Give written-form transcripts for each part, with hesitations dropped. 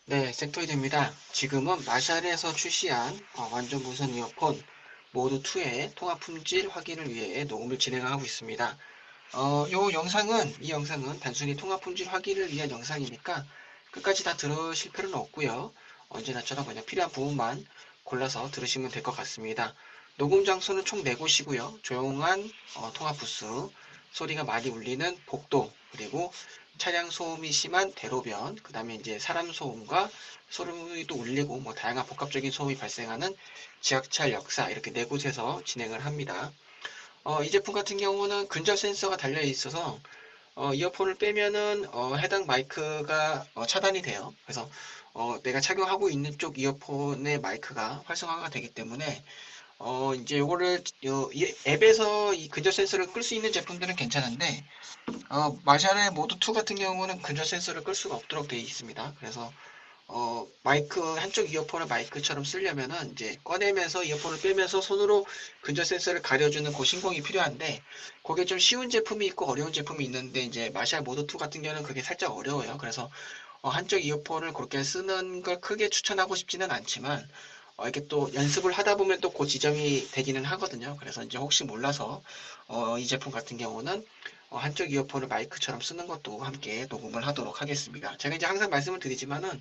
네, 섹토이드입니다. 지금은 마샬에서 출시한 완전 무선 이어폰 모드 2의 통합 품질 확인을 위해 녹음을 진행하고 있습니다. 이 영상은 단순히 통합 품질 확인을 위한 영상이니까 끝까지 다 들으실 필요는 없고요. 언제나처럼 그냥 필요한 부분만 골라서 들으시면 될 것 같습니다. 녹음 장소는 총 4곳이고요. 조용한 통합 부스, 소리가 많이 울리는 복도, 그리고 차량 소음이 심한 대로변, 그 다음에 이제 사람 소음과 소리도 울리고 뭐 다양한 복합적인 소음이 발생하는 지하철 역사 이렇게 4곳에서 진행을 합니다. 이 제품 같은 경우는 근접 센서가 달려 있어서 이어폰을 빼면은 해당 마이크가 차단이 돼요. 그래서 내가 착용하고 있는 쪽 이어폰의 마이크가 활성화가 되기 때문에 이제 요거를 이 앱에서 이 근접 센서를 끌 수 있는 제품들은 괜찮은데 마샬의 모드 2 같은 경우는 근접 센서를 끌 수가 없도록 되어 있습니다. 그래서 마이크, 한쪽 이어폰을 마이크처럼 쓰려면은 이제 꺼내면서 이어폰을 빼면서 손으로 근접 센서를 가려주는 그 신공이 필요한데, 그게 좀 쉬운 제품이 있고 어려운 제품이 있는데, 이제 마샬 모드 2 같은 경우는 그게 살짝 어려워요. 그래서 한쪽 이어폰을 그렇게 쓰는 걸 크게 추천하고 싶지는 않지만, 이렇게 또 연습을 하다 보면 또 그 지점이 되기는 하거든요. 그래서 이제 혹시 몰라서, 이 제품 같은 경우는 한쪽 이어폰을 마이크처럼 쓰는 것도 함께 녹음을 하도록 하겠습니다. 제가 이제 항상 말씀을 드리지만은,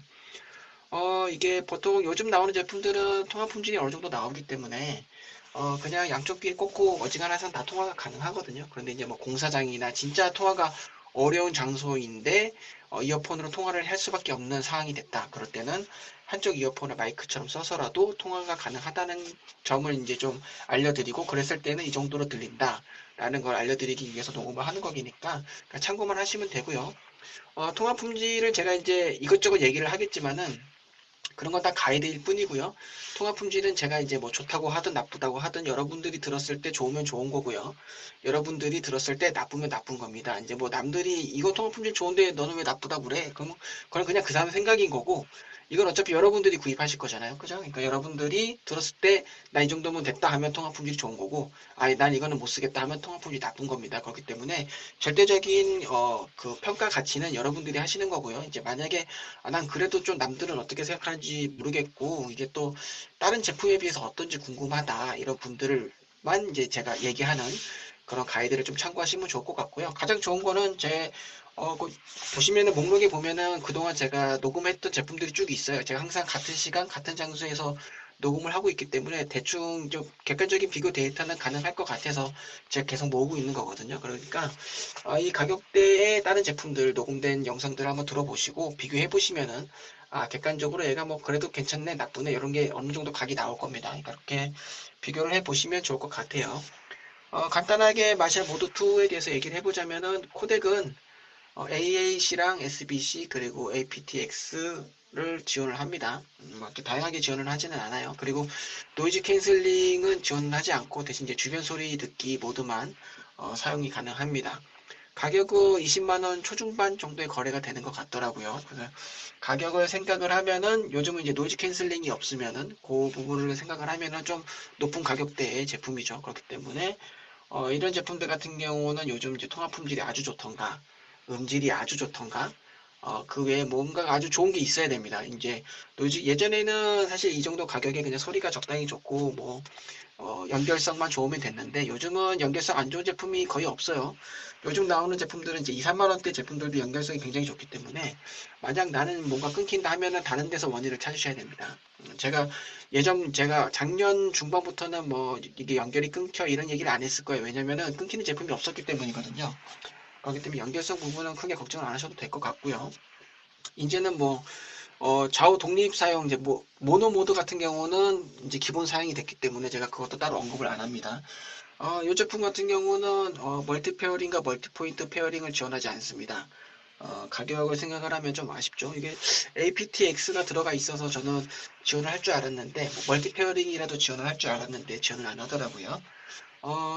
이게 보통 요즘 나오는 제품들은 통화 품질이 어느 정도 나오기 때문에, 그냥 양쪽 귀에 꽂고 어지간해서는 다 통화가 가능하거든요. 그런데 이제 뭐 공사장이나 진짜 통화가 어려운 장소인데, 이어폰으로 통화를 할 수밖에 없는 상황이 됐다. 그럴 때는 한쪽 이어폰을 마이크처럼 써서라도 통화가 가능하다는 점을 이제 좀 알려드리고, 그랬을 때는 이 정도로 들린다. 라는 걸 알려드리기 위해서 녹음을 하는 거니까, 참고만 하시면 되고요. 통화 품질을 제가 이제 이것저것 얘기를 하겠지만은, 그런 건 다 가이드일 뿐이고요. 통합 품질은 제가 이제 뭐 좋다고 하든 나쁘다고 하든 여러분들이 들었을 때 좋으면 좋은 거고요. 여러분들이 들었을 때 나쁘면 나쁜 겁니다. 이제 뭐 남들이 이거 통합 품질 좋은데 너는 왜 나쁘다고 그래? 그건 그냥 그 사람 생각인 거고, 이건 어차피 여러분들이 구입하실 거잖아요. 그죠? 그러니까 여러분들이 들었을 때 나 이 정도면 됐다 하면 통합 품질이 좋은 거고, 아니 난 이거는 못 쓰겠다 하면 통합 품질이 나쁜 겁니다. 그렇기 때문에 절대적인 그 평가 가치는 여러분들이 하시는 거고요. 이제 만약에 난 그래도 좀 남들은 어떻게 생각하는지 모르겠고, 이게 또 다른 제품에 비해서 어떤지 궁금하다. 이런 분들만 이제 제가 얘기하는 그런 가이드를 좀 참고하시면 좋을 것 같고요. 가장 좋은 거는 그 보시면은 목록에 보면은 그동안 제가 녹음했던 제품들이 쭉 있어요. 제가 항상 같은 시간, 같은 장소에서 녹음을 하고 있기 때문에 대충 좀 객관적인 비교 데이터는 가능할 것 같아서 제가 계속 모으고 있는 거거든요. 그러니까 이 가격대에 다른 제품들 녹음된 영상들 한번 들어보시고 비교해 보시면은 객관적으로 얘가 뭐 그래도 괜찮네 나쁘네 이런 게 어느 정도 각이 나올 겁니다. 그러니까 그렇게 비교를 해 보시면 좋을 것 같아요. 간단하게 마샬 모드 2에 대해서 얘기를 해보자면은 코덱은 AAC랑 SBC 그리고 aptX를 지원을 합니다. 뭐 이렇게 다양하게 지원을 하지는 않아요. 그리고 노이즈 캔슬링은 지원하지 않고 대신 이제 주변 소리 듣기 모드만 사용이 가능합니다. 가격은 20만원 초중반 정도의 거래가 되는 것 같더라고요. 그래서 가격을 생각을 하면은 요즘은 이제 노이즈 캔슬링이 없으면은 그 부분을 생각을 하면은 좀 높은 가격대의 제품이죠. 그렇기 때문에 이런 제품들 같은 경우는 요즘 이제 통합 품질이 아주 좋던가 음질이 아주 좋던가 그 외에 뭔가 아주 좋은 게 있어야 됩니다. 이제 노이즈 예전에는 사실 이 정도 가격에 그냥 소리가 적당히 좋고 뭐 연결성만 좋으면 됐는데 요즘은 연결성 안 좋은 제품이 거의 없어요. 요즘 나오는 제품들은 이제 2, 3만 원대 제품들도 연결성이 굉장히 좋기 때문에 만약 나는 뭔가 끊긴다 하면은 다른 데서 원인을 찾으셔야 됩니다. 제가 작년 중반부터는 뭐 이게 연결이 끊겨 이런 얘기를 안 했을 거예요. 왜냐면은 끊기는 제품이 없었기 때문이거든요. 그렇기 때문에 연결성 부분은 크게 걱정을 안 하셔도 될 것 같고요. 이제는 뭐 좌우 독립 사용 이제 뭐 모노 모드 같은 경우는 이제 기본 사양이 됐기 때문에 제가 그것도 따로 언급을 안 합니다. 이 제품 같은 경우는 멀티 페어링과 멀티 포인트 페어링을 지원하지 않습니다. 가격을 생각을 하면 좀 아쉽죠. 이게 aptX가 들어가 있어서 저는 지원을 할 줄 알았는데 뭐 멀티 페어링이라도 지원을 할 줄 알았는데 지원을 안 하더라고요.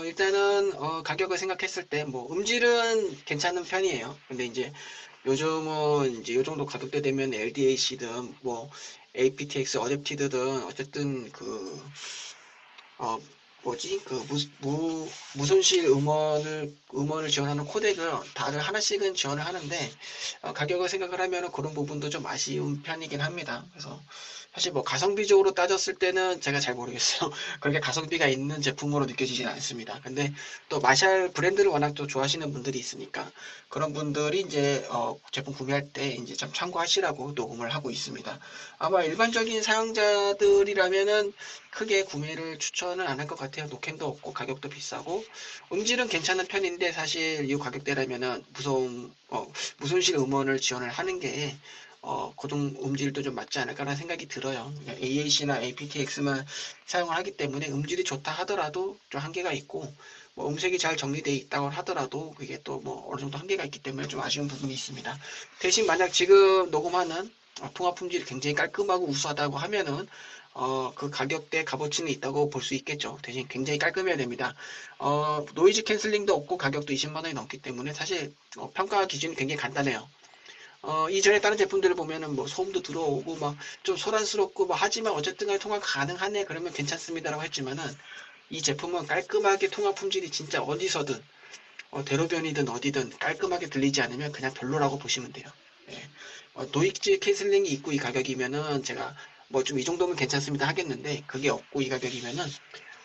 일단은 가격을 생각했을 때 뭐 음질은 괜찮은 편이에요. 근데 이제 요즘은 이제 요 정도 가격대 되면 LDAC든 뭐 aptX 어댑티드든 어쨌든 어, 뭐지 그 무손실 음원을 지원하는 코덱을 다들 하나씩은 지원을 하는데 가격을 생각을 하면 그런 부분도 좀 아쉬운 편이긴 합니다. 그래서 사실 뭐 가성비적으로 따졌을 때는 제가 잘 모르겠어요. 그렇게 가성비가 있는 제품으로 느껴지진 않습니다. 근데 또 마샬 브랜드를 워낙 또 좋아하시는 분들이 있으니까 그런 분들이 이제 제품 구매할 때 이제 좀 참고하시라고 녹음을 하고 있습니다. 아마 일반적인 사용자들이라면은 크게 구매를 추천은 안 할 것 같아요. 노캔도 없고 가격도 비싸고 음질은 괜찮은 편인데 사실 이 가격대라면은 무손실 음원을 지원을 하는 게 고동 음질도 좀 맞지 않을까라는 생각이 들어요. AAC나 aptX만 사용을 하기 때문에 음질이 좋다 하더라도 좀 한계가 있고 뭐 음색이 잘 정리되어 있다고 하더라도 그게 또 뭐 어느 정도 한계가 있기 때문에 좀 아쉬운 부분이 있습니다. 대신 만약 지금 녹음하는 통화 품질이 굉장히 깔끔하고 우수하다고 하면은 그 가격대 값어치는 있다고 볼 수 있겠죠. 대신 굉장히 깔끔해야 됩니다. 노이즈 캔슬링도 없고 가격도 20만 원이 넘기 때문에 사실 평가 기준이 굉장히 간단해요. 이전에 다른 제품들을 보면은 뭐 소음도 들어오고 막 좀 소란스럽고 뭐 하지만 어쨌든 간에 통화가 가능하네 그러면 괜찮습니다라고 했지만은 이 제품은 깔끔하게 통화 품질이 진짜 어디서든 대로변이든 어디든 깔끔하게 들리지 않으면 그냥 별로라고 보시면 돼요. 예. 노이즈 캔슬링이 있고 이 가격이면은 제가 뭐 좀 이 정도면 괜찮습니다 하겠는데 그게 없고 이 가격이면은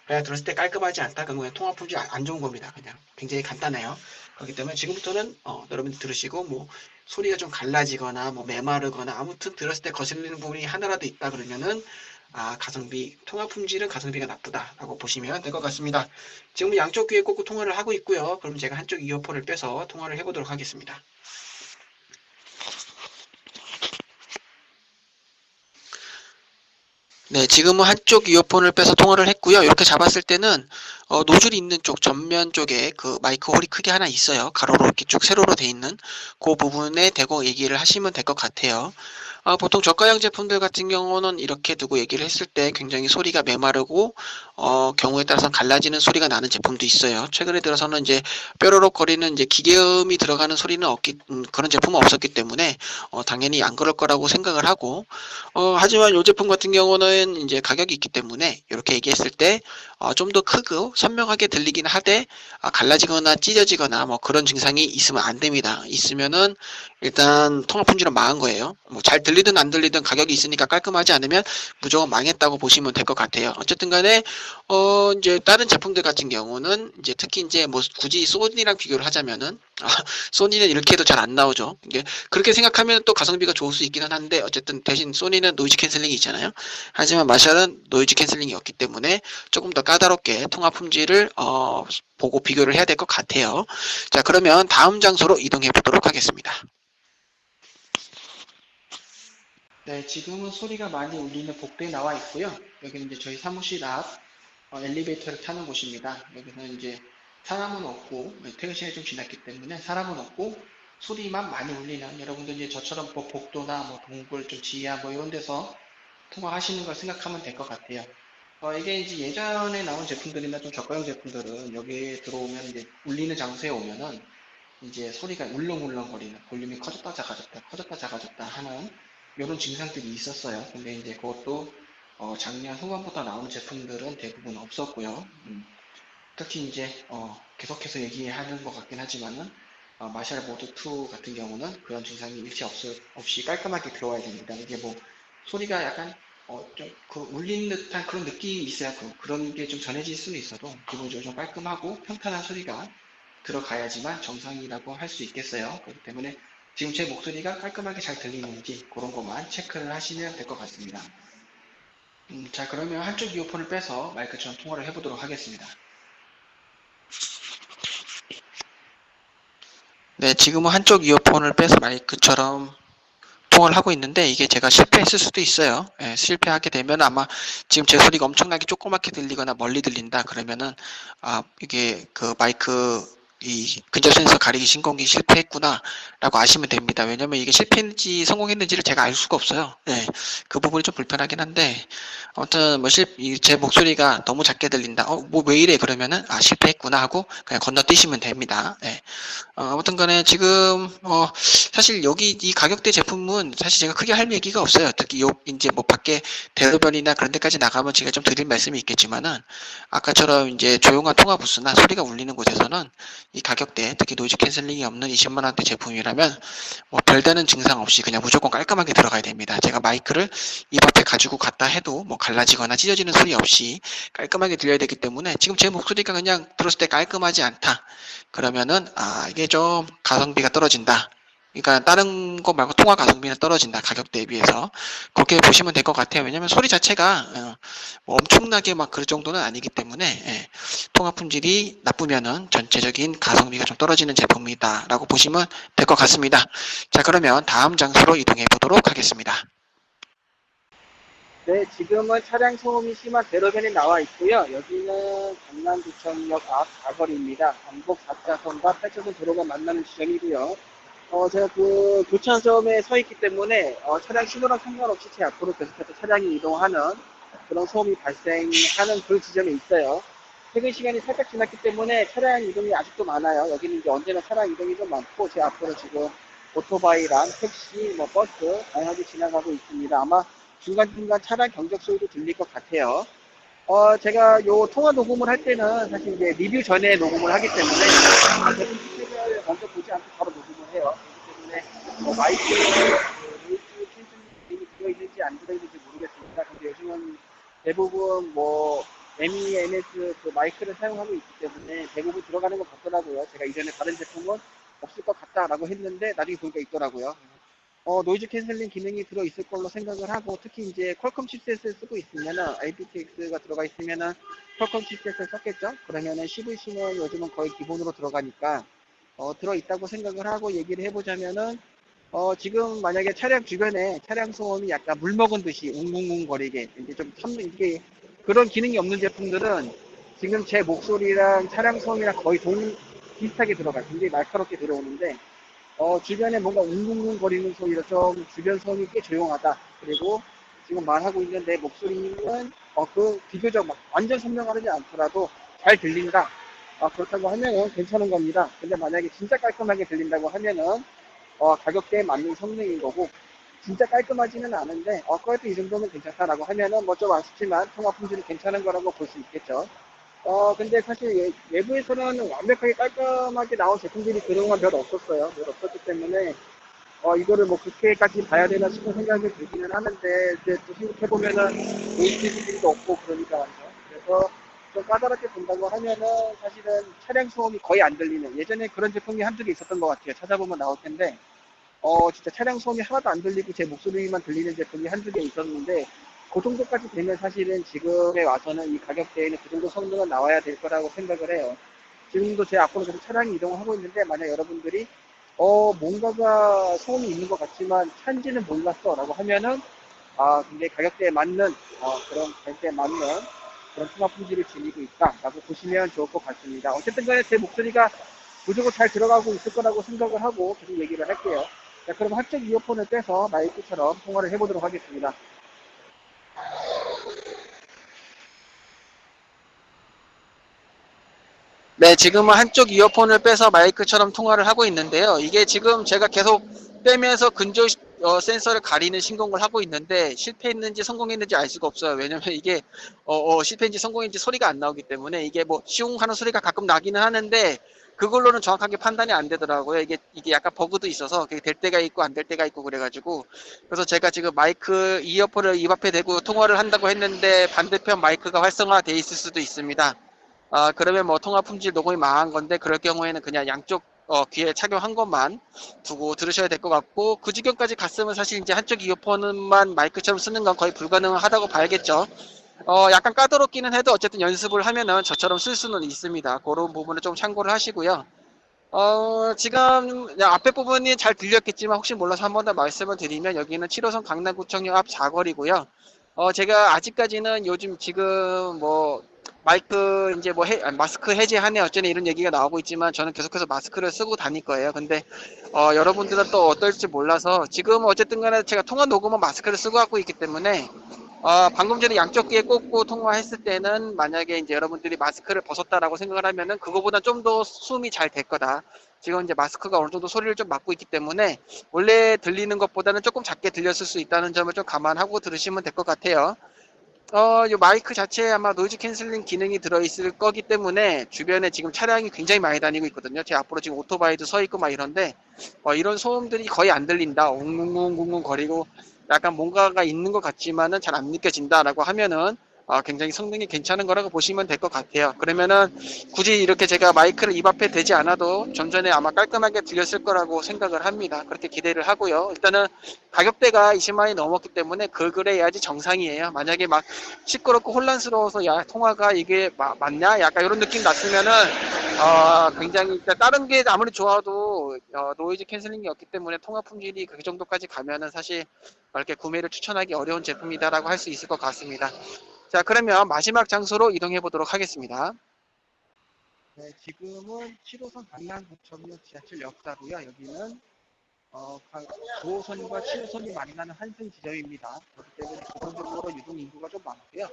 그냥 들었을 때 깔끔하지 않다 그러면 그냥 통화 품질 안 좋은 겁니다. 그냥 굉장히 간단해요. 그렇기 때문에 지금부터는 여러분들 들으시고 뭐 소리가 좀 갈라지거나 뭐 메마르거나 아무튼 들었을 때 거슬리는 부분이 하나라도 있다 그러면은 가성비 통화 품질은 가성비가 나쁘다라고 보시면 될 것 같습니다. 지금 양쪽 귀에 꽂고 통화를 하고 있고요. 그럼 제가 한쪽 이어폰을 빼서 통화를 해보도록 하겠습니다. 네, 지금은 한쪽 이어폰을 빼서 통화를 했고요. 이렇게 잡았을 때는 노즐이 있는 쪽 전면 쪽에 그 마이크 홀이 크게 하나 있어요. 가로로 이렇게 쭉 세로로 돼 있는 그 부분에 대고 얘기를 하시면 될 것 같아요. 보통 저가형 제품들 같은 경우는 이렇게 두고 얘기를 했을 때 굉장히 소리가 메마르고 경우에 따라서 갈라지는 소리가 나는 제품도 있어요. 최근에 들어서는 이제 뾰로록 거리는 이제 기계음이 들어가는 소리는 그런 제품은 없었기 때문에 당연히 안 그럴 거라고 생각을 하고 하지만 이 제품 같은 경우는 이제 가격이 있기 때문에 이렇게 얘기했을 때 좀 더 크고 선명하게 들리긴 하되 갈라지거나 찢어지거나 뭐 그런 증상이 있으면 안 됩니다. 있으면은 일단 통화 품질은 망한 거예요. 뭐 잘 들리든 안 들리든 가격이 있으니까 깔끔하지 않으면 무조건 망했다고 보시면 될 것 같아요. 어쨌든 간에 이제 다른 제품들 같은 경우는 이제 특히 이제 뭐 굳이 소니랑 비교를 하자면은 소니는 이렇게 해도 잘 안 나오죠. 이게 그렇게 생각하면 또 가성비가 좋을 수 있기는 한데 어쨌든 대신 소니는 노이즈 캔슬링이 있잖아요. 하지만 마샬은 노이즈 캔슬링이 없기 때문에 조금 더 까다롭게 통화 품질을 보고 비교를 해야 될 것 같아요. 자, 그러면 다음 장소로 이동해 보도록 하겠습니다. 네, 지금은 소리가 많이 울리는 복도에 나와 있고요. 여기는 이제 저희 사무실 앞 엘리베이터를 타는 곳입니다. 여기는 이제 사람은 없고 퇴근 시간이 좀 지났기 때문에 사람은 없고 소리만 많이 울리는 여러분들 이제 저처럼 뭐 복도나 뭐 동굴 좀 지하 뭐 이런 데서 통화하시는 걸 생각하면 될 것 같아요. 이게 이제 예전에 나온 제품들이나 좀 저가형 제품들은 여기에 들어오면 이제 울리는 장소에 오면은 이제 소리가 울렁울렁거리는 볼륨이 커졌다 작아졌다 하는 이런 증상들이 있었어요. 근데 이제 그것도 작년 후반부터 나오는 제품들은 대부분 없었고요. 특히 이제 계속해서 얘기하는 것 같긴 하지만은 마샬 모드 2 같은 경우는 그런 증상이 일체 없이 깔끔하게 들어와야 됩니다. 이게 뭐 소리가 약간 좀 그 울리는 듯한 그런 느낌이 있어야 그런 게 좀 전해질 수는 있어도 기본적으로 좀 깔끔하고 평탄한 소리가 들어가야지만 정상이라고 할 수 있겠어요. 그렇기 때문에 지금 제 목소리가 깔끔하게 잘 들리는지 그런 것만 체크를 하시면 될 것 같습니다. 자, 그러면 한쪽 이어폰을 빼서 마이크처럼 통화를 해보도록 하겠습니다. 네, 지금은 한쪽 이어폰을 빼서 마이크처럼 통화를 하고 있는데 이게 제가 실패했을 수도 있어요. 예, 실패하게 되면 아마 지금 제 소리가 엄청나게 조그맣게 들리거나 멀리 들린다 그러면은 이게 그 마이크 이 근접 센서 가리기 신공이 실패했구나 라고 아시면 됩니다. 왜냐면 이게 실패했는지 성공했는지를 제가 알 수가 없어요. 예, 그 부분이 좀 불편하긴 한데 아무튼 뭐 제 목소리가 너무 작게 들린다. 뭐 왜 이래 그러면은 실패했구나 하고 그냥 건너뛰시면 됩니다. 예. 아무튼 간에 지금 사실 여기 이 가격대 제품은 사실 제가 크게 할 얘기가 없어요. 특히 요 이제 뭐 밖에 대로변이나 그런 데까지 나가면 제가 좀 드릴 말씀이 있겠지만은 아까처럼 이제 조용한 통화 부스나 소리가 울리는 곳에서는 이 가격대 특히 노이즈 캔슬링이 없는 20만 원대 제품이라면 뭐 별다른 증상 없이 그냥 무조건 깔끔하게 들어가야 됩니다. 제가 마이크를 입 앞에 가지고 갔다 해도 뭐 갈라지거나 찢어지는 소리 없이 깔끔하게 들려야 되기 때문에 지금 제 목소리가 그냥 들었을 때 깔끔하지 않다. 그러면은 이게 좀 가성비가 떨어진다. 그러니까 다른 거 말고 통화 가성비는 떨어진다. 가격 대비해서. 그렇게 보시면 될 것 같아요. 왜냐면 소리 자체가 뭐 엄청나게 막 그럴 정도는 아니기 때문에 통화 품질이 나쁘면은 전체적인 가성비가 좀 떨어지는 제품이다 라고 보시면 될 것 같습니다. 자, 그러면 다음 장소로 이동해 보도록 하겠습니다. 네, 지금은 차량 소음이 심한 대로변에 나와 있고요. 여기는 강남구청역 앞 사거리입니다. 반복 4차선과 8차선 도로가 만나는 지점이고요. 제가 그 교차점에 서 있기 때문에 차량 신호랑 상관없이 제 앞으로 계속해서 차량이 이동하는 그런 소음이 발생하는 그 지점에 있어요. 퇴근 시간이 살짝 지났기 때문에 차량 이동이 아직도 많아요. 여기는 이제 언제나 차량 이동이 좀 많고 제 앞으로 지금 오토바이랑 택시, 뭐 버스 다양하게 지나가고 있습니다. 아마 중간중간 차량 경적 소리도 들릴 것 같아요. 제가 요 통화 녹음을 할 때는 사실 이제 리뷰 전에 녹음을 하기 때문에 제품 스펙을 먼저 보지 않고 바로 녹음을 해요. 그렇기 때문에 마이크에 노이즈 캔슬링이 들어있는지 안 들어있는지 모르겠습니다. 근데 요즘은 대부분 뭐 MEMS 그 마이크를 사용하고 있기 때문에 대부분 들어가는 것 같더라고요. 제가 이전에 다른 제품은 없을 것 같다라고 했는데 나중에 보니까 있더라고요. 노이즈 캔슬링 기능이 들어있을 걸로 생각을 하고, 특히 이제 퀄컴 칩셋을 쓰고 있으면은, IPTX가 들어가 있으면은 퀄컴 칩셋을 썼겠죠? 그러면은 CVC는 요즘은 거의 기본으로 들어가니까, 들어있다고 생각을 하고 얘기를 해보자면은, 지금 만약에 차량 주변에 차량 소음이 약간 물 먹은 듯이 웅웅웅 거리게, 이제 좀 이게 그런 기능이 없는 제품들은 지금 제 목소리랑 차량 소음이랑 거의 비슷하게 들어가요. 굉장히 날카롭게 들어오는데, 주변에 뭔가 웅웅웅거리는 소리로 좀 주변 소음이 꽤 조용하다. 그리고 지금 말하고 있는 내 목소리는 그 비교적 막 완전 선명하지 않더라도 잘 들린다. 그렇다고 하면은 괜찮은 겁니다. 근데 만약에 진짜 깔끔하게 들린다고 하면은 가격대에 맞는 성능인 거고, 진짜 깔끔하지는 않은데 그래도 이 정도면 괜찮다라고 하면은 뭐 좀 아쉽지만 통화 품질이 괜찮은 거라고 볼 수 있겠죠. 근데 사실 외부에서는 완벽하게 깔끔하게 나온 제품들이 그동안 별 없었어요. 별 없었기 때문에, 이거를 뭐 그렇게까지 봐야 되나 싶은 생각이 들기는 하는데, 이제 또 생각해보면은, HD도 없고 그러니까 말이죠. 그래서 좀 까다롭게 본다고 하면은, 사실은 차량 소음이 거의 안 들리는, 예전에 그런 제품이 한두 개 있었던 것 같아요. 찾아보면 나올 텐데, 진짜 차량 소음이 하나도 안 들리고 제 목소리만 들리는 제품이 한두 개 있었는데, 그 정도까지 되면 사실은 지금에 와서는 이 가격대에는 그 정도 성능은 나와야 될 거라고 생각을 해요. 지금도 제 앞으로 계속 차량이 이동을 하고 있는데, 만약 여러분들이 뭔가가 소음이 있는 것 같지만 차인지는 몰랐어 라고 하면은 굉장히 가격대에 맞는 그런 가격대에 맞는 그런 통화 품질을 지니고 있다 라고 보시면 좋을 것 같습니다. 어쨌든 간에 제 목소리가 무조건 잘 들어가고 있을 거라고 생각을 하고 계속 얘기를 할게요. 자, 그럼 한쪽 이어폰을 떼서 마이크처럼 통화를 해보도록 하겠습니다. 네, 지금은 한쪽 이어폰을 빼서 마이크처럼 통화를 하고 있는데요. 이게 지금 제가 계속 빼면서 근조 센서를 가리는 신공을 하고 있는데 실패했는지 성공했는지 알 수가 없어요. 왜냐면 이게 실패인지 성공인지 소리가 안 나오기 때문에 이게 뭐 시웅 하는 소리가 가끔 나기는 하는데 그걸로는 정확하게 판단이 안 되더라고요. 이게 약간 버그도 있어서 될 때가 있고 안 될 때가 있고 그래가지고 그래서 제가 지금 마이크 이어폰을 입 앞에 대고 통화를 한다고 했는데 반대편 마이크가 활성화돼 있을 수도 있습니다. 그러면 뭐 통화 품질 녹음이 망한 건데 그럴 경우에는 그냥 양쪽 귀에 착용한 것만 두고 들으셔야 될 것 같고 그 지경까지 갔으면 사실 이제 한쪽 이어폰만 마이크처럼 쓰는 건 거의 불가능하다고 봐야겠죠. 약간 까다롭기는 해도 어쨌든 연습을 하면은 저처럼 쓸 수는 있습니다. 그런 부분을 좀 참고를 하시고요. 지금 앞에 부분이 잘 들렸겠지만 혹시 몰라서 한 번 더 말씀을 드리면 여기는 7호선 강남구청역 앞 사거리고요. 제가 아직까지는 요즘 지금 뭐 마이크 이제 뭐 마스크 해제하네 어쩌네 이런 얘기가 나오고 있지만 저는 계속해서 마스크를 쓰고 다닐 거예요. 근데 여러분들은 또 어떨지 몰라서 지금 어쨌든 간에 제가 통화 녹음은 마스크를 쓰고 하고 있기 때문에 방금 전에 양쪽 귀에 꽂고 통화했을 때는 만약에 이제 여러분들이 마스크를 벗었다라고 생각을 하면은 그거보다 좀 더 숨이 잘 될 거다. 지금 이제 마스크가 어느 정도 소리를 좀 막고 있기 때문에 원래 들리는 것보다는 조금 작게 들렸을 수 있다는 점을 좀 감안하고 들으시면 될 것 같아요. 이 마이크 자체에 아마 노이즈 캔슬링 기능이 들어있을 거기 때문에 주변에 지금 차량이 굉장히 많이 다니고 있거든요. 제 앞으로 지금 오토바이도 서 있고 막 이런데 이런 소음들이 거의 안 들린다. 웅웅웅웅 거리고 약간 뭔가가 있는 것 같지만은 잘 안 느껴진다라고 하면은 굉장히 성능이 괜찮은 거라고 보시면 될 것 같아요. 그러면은 굳이 이렇게 제가 마이크를 입 앞에 대지 않아도 좀 전에 아마 깔끔하게 들렸을 거라고 생각을 합니다. 그렇게 기대를 하고요. 일단은 가격대가 20만 원이 넘었기 때문에 그래야지 정상이에요. 만약에 막 시끄럽고 혼란스러워서 야 통화가 이게 맞냐? 약간 이런 느낌 났으면은 굉장히 다른 게 아무리 좋아도 노이즈 캔슬링이 없기 때문에 통화 품질이 그 정도까지 가면은 사실 이렇게 구매를 추천하기 어려운 제품이다라고 할 수 있을 것 같습니다. 자, 그러면 마지막 장소로 이동해 보도록 하겠습니다. 네, 지금은 7호선 강남구청역 지하철 역사고요. 여기는 9호선과 7호선이 만나는 환승 지점입니다. 그렇기 때문에 기본적으로 유동 인구가 좀 많고요.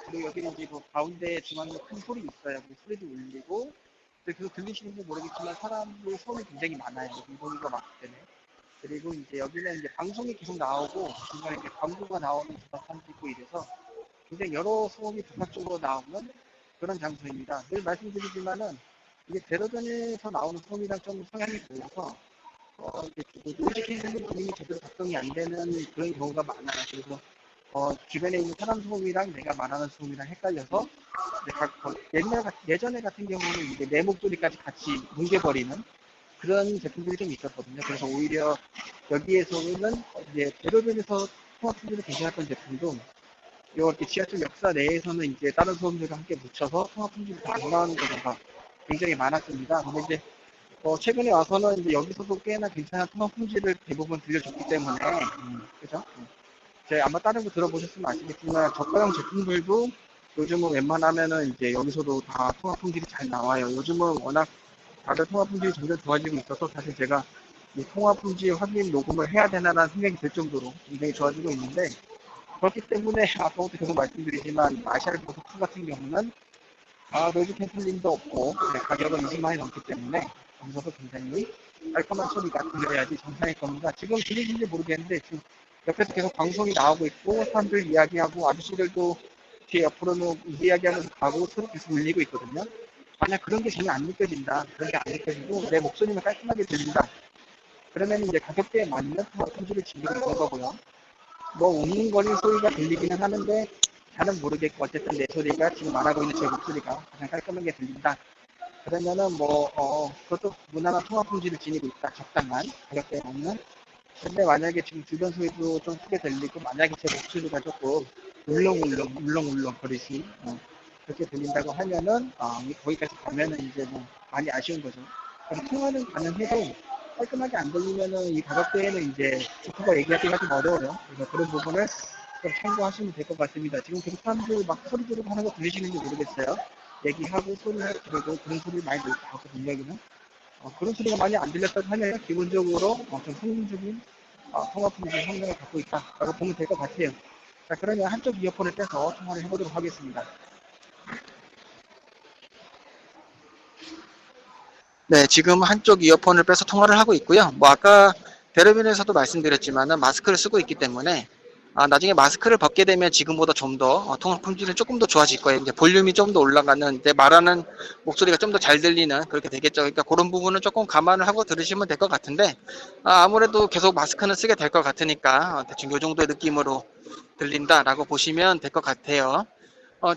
그리고 여기는 이제 그 가운데 중앙에 큰 소리 있어요. 그 소리도 울리고, 근데 그거 들리시는지 모르겠지만 사람들 소음이 굉장히 많아요. 인구가 많기 때문에. 그리고 이제 여기는 이제 방송이 계속 나오고 중간에 이렇게 광고가 나오는 주차장도 있고 이래서 굉장히 여러 소음이 복합적으로 나오는 그런 장소입니다. 늘 말씀드리지만은 이게 대로변에서 나오는 소음이랑 좀 성향이 달라서 이게 노이즈 캔슬링 기능이 제대로 작동이 안 되는 그런 경우가 많아요. 그래서 주변에 있는 사람 소음이랑 내가 말하는 소음이랑 헷갈려서 예전에 같은 경우는 이제 내 목소리까지 같이 뭉개버리는 그런 제품들이 좀 있었거든요. 그래서 오히려 여기에서는 이제 대로변에서 통합 품질이 괜찮았던 제품도 이렇게 지하철 역사 내에서는 이제 다른 소음들과 함께 묻혀서 통합 품질이 다 안 나오는 경우가 굉장히 많았습니다. 근데 이제 최근에 와서는 이제 여기서도 꽤나 괜찮은 통합 품질을 대부분 들려줬기 때문에 그죠? 아마 다른 거 들어보셨으면 아시겠지만 저가형 제품들도 요즘은 웬만하면은 이제 여기서도 다 통합 품질이 잘 나와요. 요즘은 워낙 다들 통합 품질이 점점 좋아지고 있어서 사실 제가 이 통합 품질 확인 녹음을 해야 되나라는 생각이 들 정도로 굉장히 좋아지고 있는데 그렇기 때문에 아까부터 계속 말씀드리지만 마샬 보석2 같은 경우는 노이즈 캔슬링도 없고 가격은 20만 원이 넘기 때문에 여기서도 굉장히 깔끔한 소리가 들려야지 정상일 겁니다. 지금 들리시는지 모르겠는데 지금 옆에서 계속 방송이 나오고 있고 사람들 이야기하고 아저씨들도 뒤에 옆으로는 이야기하면서 가고 소리 계속 울리고 있거든요. 만약 그런 게 전혀 안 느껴진다, 그런 게 안 느껴지고 내 목소리만 깔끔하게 들린다, 그러면 이제 가격대에 맞는 품질을 지니고 있는 거고요. 뭐 웅웅거리는 소리가 들리기는 하는데 잘은 모르겠고 어쨌든 내 소리가 지금 말하고 있는 제 목소리가 가장 깔끔하게 들린다. 그러면은 그것도 무난한 통합 품질을 지니고 있다. 적당한 가격대에 맞는. 근데 만약에 지금 주변 소리도 좀 크게 들리고 만약에 제 목소리가 조금 울렁울렁 거리시 그렇게 들린다고 하면은 거기까지 가면은 이제 뭐 많이 아쉬운 거죠. 그럼 통화는 가능해도 깔끔하게 안 들리면은 이 가격대에는 이제 주부가 얘기하기가 좀 어려워요. 그래서 그런 부분을 좀 참고하시면 될 것 같습니다. 지금 계속 사람들 막 소리 지르고 하는 거 들리시는지 모르겠어요. 얘기하고 소리를 지르고 그런 소리 많이 들거든요, 여기는. 그런 소리가 많이 안 들렸다고 하면 기본적으로 좀 성능적인 통화 품질 성능을 갖고 있다라고 보면 될 것 같아요. 자, 그러면 한쪽 이어폰을 빼서 통화를 해보도록 하겠습니다. 네, 지금 한쪽 이어폰을 빼서 통화를 하고 있고요. 뭐 아까 대로변에서도 말씀드렸지만은 마스크를 쓰고 있기 때문에 나중에 마스크를 벗게 되면 지금보다 좀 더 통화 품질은 조금 더 좋아질 거예요. 이제 볼륨이 좀 더 올라가는, 내 말하는 목소리가 좀 더 잘 들리는 그렇게 되겠죠. 그러니까 그런 부분은 조금 감안을 하고 들으시면 될 것 같은데 아무래도 계속 마스크는 쓰게 될 것 같으니까 대충 이 정도의 느낌으로 들린다라고 보시면 될 것 같아요.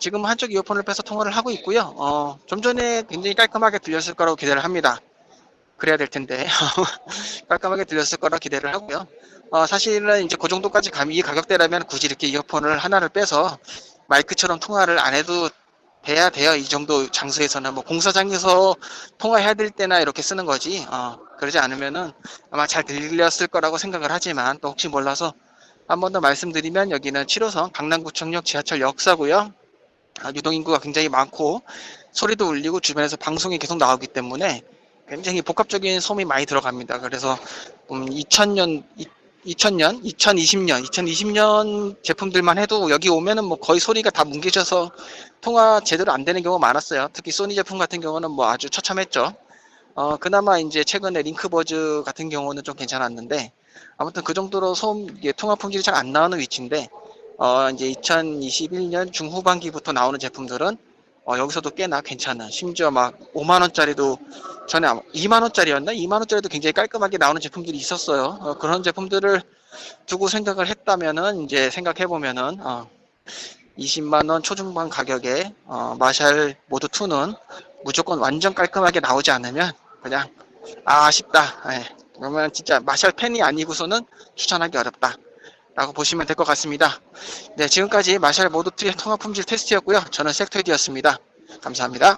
지금 한쪽 이어폰을 빼서 통화를 하고 있고요. 좀 전에 굉장히 깔끔하게 들렸을 거라고 기대를 합니다. 그래야 될 텐데 깔끔하게 들렸을 거라 기대를 하고요. 사실은 이제 그 정도까지 가면 이 가격대라면 굳이 이렇게 이어폰을 하나를 빼서 마이크처럼 통화를 안 해도 돼야 돼요. 이 정도 장소에서는 뭐 공사장에서 통화해야 될 때나 이렇게 쓰는 거지. 그러지 않으면은 아마 잘 들렸을 거라고 생각을 하지만 또 혹시 몰라서 한 번 더 말씀드리면 여기는 7호선 강남구청역 지하철 역사고요. 유동인구가 굉장히 많고 소리도 울리고 주변에서 방송이 계속 나오기 때문에 굉장히 복합적인 소음이 많이 들어갑니다. 그래서 2000년, 2020년 제품들만 해도 여기 오면은 뭐 거의 소리가 다 뭉개져서 통화 제대로 안 되는 경우가 많았어요. 특히 소니 제품 같은 경우는 뭐 아주 처참했죠. 그나마 이제 최근에 링크버즈 같은 경우는 좀 괜찮았는데, 아무튼 그 정도로 이게 통합 품질이 잘 안 나오는 위치인데, 이제 2021년 중후반기부터 나오는 제품들은 여기서도 꽤나 괜찮은, 심지어 막 5만원짜리도 전에 2만원짜리였나? 2만원짜리도 굉장히 깔끔하게 나오는 제품들이 있었어요. 그런 제품들을 두고 생각을 했다면은, 이제 생각해보면은 20만원 초중반 가격에 마샬 모드 2는 무조건 완전 깔끔하게 나오지 않으면 그냥 아쉽다. 예. 그러면 진짜 마샬 팬이 아니고서는 추천하기 어렵다 라고 보시면 될 것 같습니다. 네, 지금까지 마샬 모드 2의 통합 품질 테스트였고요. 저는 섹터디였습니다. 감사합니다.